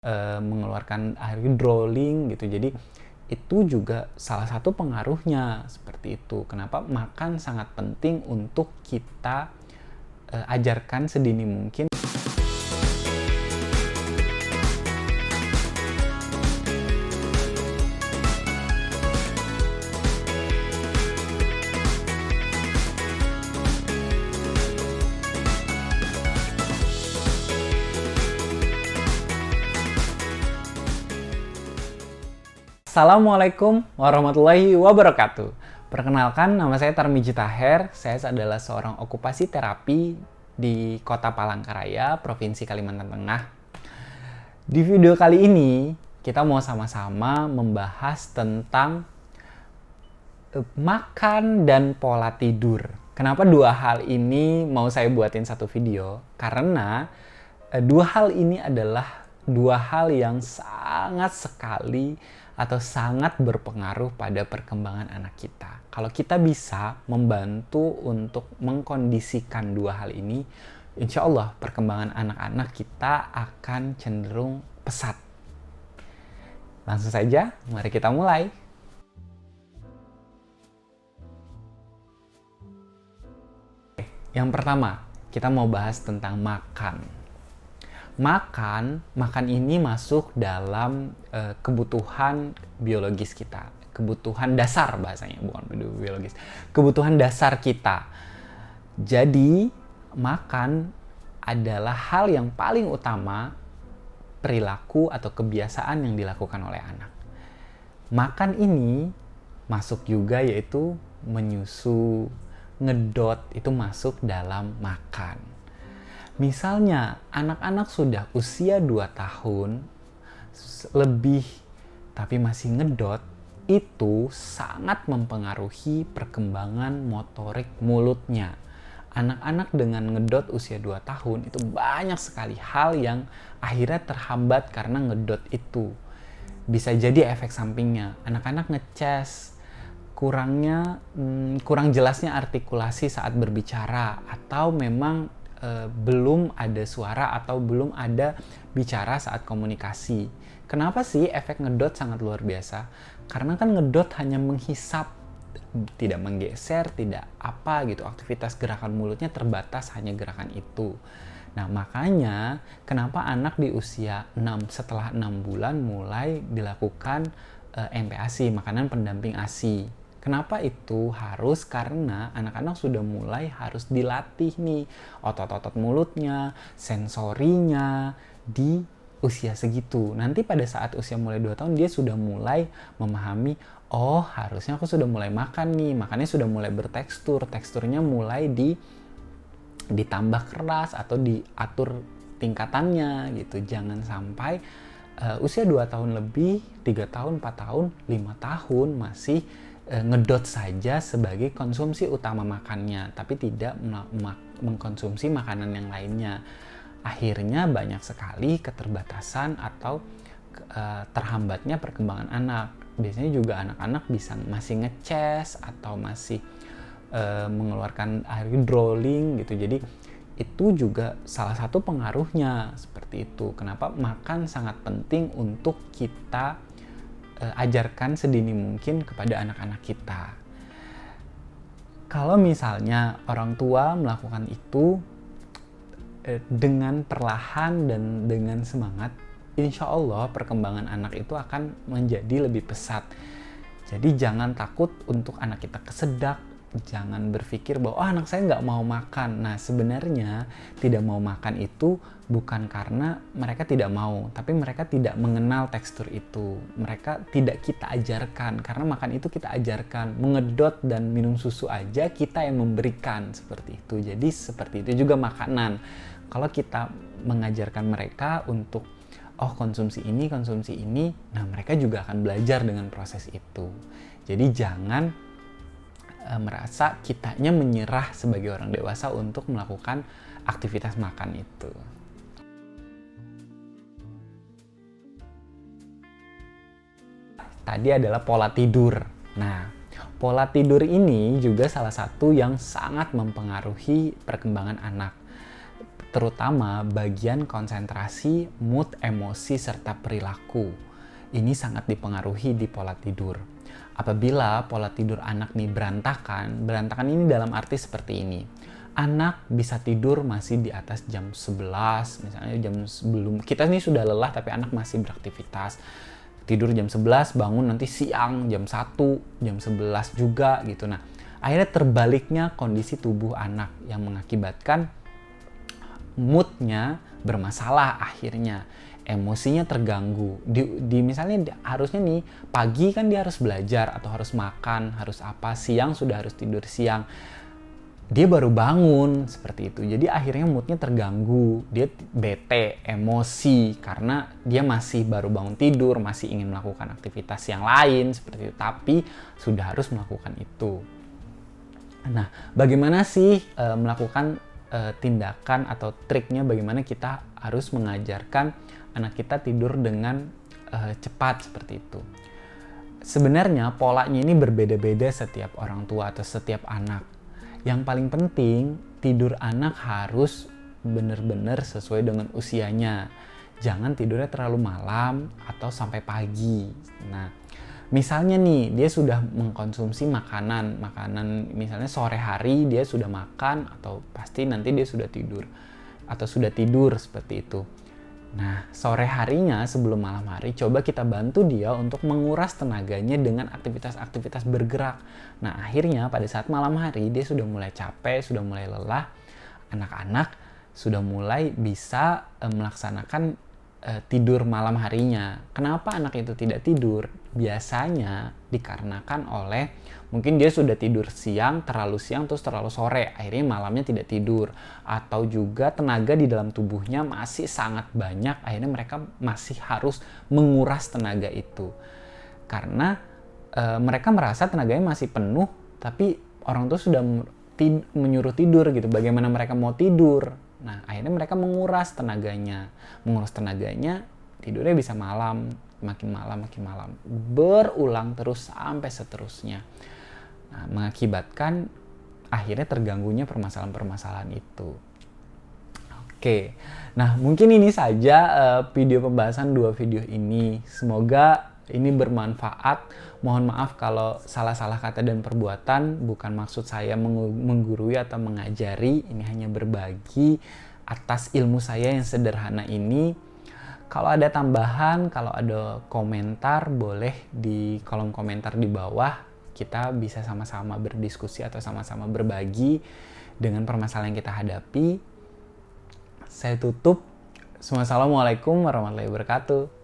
mengeluarkan air drooling gitu. Jadi itu juga salah satu pengaruhnya seperti itu. Kenapa makan sangat penting untuk kita ajarkan sedini mungkin. Assalamualaikum warahmatullahi wabarakatuh. Perkenalkan, nama saya Tarmiji Taher. Saya adalah seorang okupasi terapi di Kota Palangkaraya, Provinsi Kalimantan Tengah. Di video kali ini, kita mau sama-sama membahas tentang makan dan pola tidur. Kenapa dua hal ini mau saya buatin satu video? Karena dua hal ini adalah dua hal yang sangat sekali atau sangat berpengaruh pada perkembangan anak kita. Kalau kita bisa membantu untuk mengkondisikan dua hal ini, insya Allah perkembangan anak-anak kita akan cenderung pesat. Langsung saja, mari kita mulai. Yang pertama, kita mau bahas tentang makan. Makan ini masuk dalam kebutuhan biologis kita, kebutuhan dasar bahasanya, bukan biologis, kebutuhan dasar kita. Jadi makan adalah hal yang paling utama perilaku atau kebiasaan yang dilakukan oleh anak. Makan ini masuk juga yaitu menyusu, ngedot, itu masuk dalam makan. Misalnya, anak-anak sudah usia 2 tahun lebih tapi masih ngedot, itu sangat mempengaruhi perkembangan motorik mulutnya. Anak-anak dengan ngedot usia 2 tahun itu banyak sekali hal yang akhirnya terhambat karena ngedot itu. Bisa jadi efek sampingnya, anak-anak ngeces, kurang jelasnya artikulasi saat berbicara, atau memang belum ada suara atau belum ada bicara saat komunikasi. Kenapa sih efek ngedot sangat luar biasa? Karena kan ngedot hanya menghisap, tidak menggeser, tidak apa gitu. Aktivitas gerakan mulutnya terbatas hanya gerakan itu. Nah, makanya kenapa anak di usia setelah 6 bulan mulai dilakukan MPASI, makanan pendamping ASI. Kenapa itu harus? Karena anak-anak sudah mulai harus dilatih nih otot-otot mulutnya, sensorinya di usia segitu. Nanti pada saat usia mulai 2 tahun dia sudah mulai memahami, oh harusnya aku sudah mulai makan nih, makannya sudah mulai bertekstur, teksturnya mulai ditambah keras atau diatur tingkatannya gitu. Jangan sampai usia 2 tahun lebih, 3 tahun, 4 tahun, 5 tahun masih ngedot saja sebagai konsumsi utama makannya, tapi tidak mengkonsumsi makanan yang lainnya. Akhirnya banyak sekali keterbatasan atau terhambatnya perkembangan anak. Biasanya juga anak-anak bisa masih ngeces atau masih mengeluarkan air drooling gitu. Jadi itu juga salah satu pengaruhnya seperti itu. Kenapa makan sangat penting untuk kita ajarkan sedini mungkin kepada anak-anak kita. Kalau misalnya orang tua melakukan itu dengan perlahan dan dengan semangat, insya Allah perkembangan anak itu akan menjadi lebih pesat. Jadi jangan takut untuk anak kita kesedak, jangan berpikir bahwa anak saya nggak mau makan. Nah, sebenarnya tidak mau makan itu bukan karena mereka tidak mau, tapi mereka tidak mengenal tekstur itu. Mereka tidak kita ajarkan, karena makan itu kita ajarkan. Mengedot dan minum susu aja kita yang memberikan seperti itu. Jadi seperti itu juga makanan. Kalau kita mengajarkan mereka untuk konsumsi ini, nah mereka juga akan belajar dengan proses itu. Jadi jangan merasa kitanya menyerah sebagai orang dewasa untuk melakukan aktivitas makan itu. Tadi adalah pola tidur. Nah, pola tidur ini juga salah satu yang sangat mempengaruhi perkembangan anak. terutama bagian konsentrasi, mood, emosi, serta perilaku. Ini sangat dipengaruhi di pola tidur. Apabila pola tidur anak nih berantakan ini dalam arti seperti ini. Anak bisa tidur masih di atas jam 11, misalnya jam sebelum kita nih sudah lelah tapi anak masih beraktivitas. Tidur jam 11, bangun nanti siang jam 1, jam 11 juga gitu. Nah, akhirnya terbaliknya kondisi tubuh anak yang mengakibatkan moodnya bermasalah, akhirnya emosinya terganggu. Misalnya harusnya nih pagi kan dia harus belajar atau harus makan, harus apa, siang sudah harus tidur siang. Dia baru bangun seperti itu. Jadi akhirnya moodnya terganggu. Dia bete, emosi karena dia masih baru bangun tidur, masih ingin melakukan aktivitas yang lain seperti itu, tapi sudah harus melakukan itu. Nah, bagaimana sih melakukan tindakan atau triknya, bagaimana kita harus mengajarkan anak kita tidur dengan cepat seperti itu. Sebenarnya polanya ini berbeda-beda setiap orang tua atau setiap anak. Yang paling penting, tidur anak harus benar-benar sesuai dengan usianya. Jangan tidurnya terlalu malam atau sampai pagi. Nah, misalnya nih, dia sudah mengkonsumsi makanan misalnya sore hari dia sudah makan, atau pasti nanti dia sudah tidur atau sudah tidur seperti itu. Nah, sore harinya sebelum malam hari, coba kita bantu dia untuk menguras tenaganya dengan aktivitas-aktivitas bergerak. Nah, akhirnya pada saat malam hari dia sudah mulai capek, sudah mulai lelah, anak-anak sudah mulai bisa melaksanakan tidur malam harinya. Kenapa anak itu tidak tidur? Biasanya dikarenakan oleh mungkin dia sudah tidur siang, terlalu siang terus terlalu sore, akhirnya malamnya tidak tidur. Atau juga tenaga di dalam tubuhnya masih sangat banyak, akhirnya mereka masih harus menguras tenaga itu. Karena mereka merasa tenaganya masih penuh, tapi orang tua sudah menyuruh tidur gitu. Bagaimana mereka mau tidur? Nah, akhirnya mereka menguras tenaganya. Tidurnya bisa makin malam. Berulang terus sampai seterusnya. Nah, mengakibatkan akhirnya terganggunya permasalahan-permasalahan itu. Oke, nah mungkin ini saja video pembahasan 2 video ini. Semoga ini bermanfaat. Mohon maaf kalau salah-salah kata dan perbuatan. Bukan maksud saya menggurui atau mengajari. Ini hanya berbagi atas ilmu saya yang sederhana ini. Kalau ada tambahan, kalau ada komentar, boleh di kolom komentar di bawah. Kita bisa sama-sama berdiskusi atau sama-sama berbagi dengan permasalahan yang kita hadapi. Saya tutup. Wassalamualaikum warahmatullahi wabarakatuh.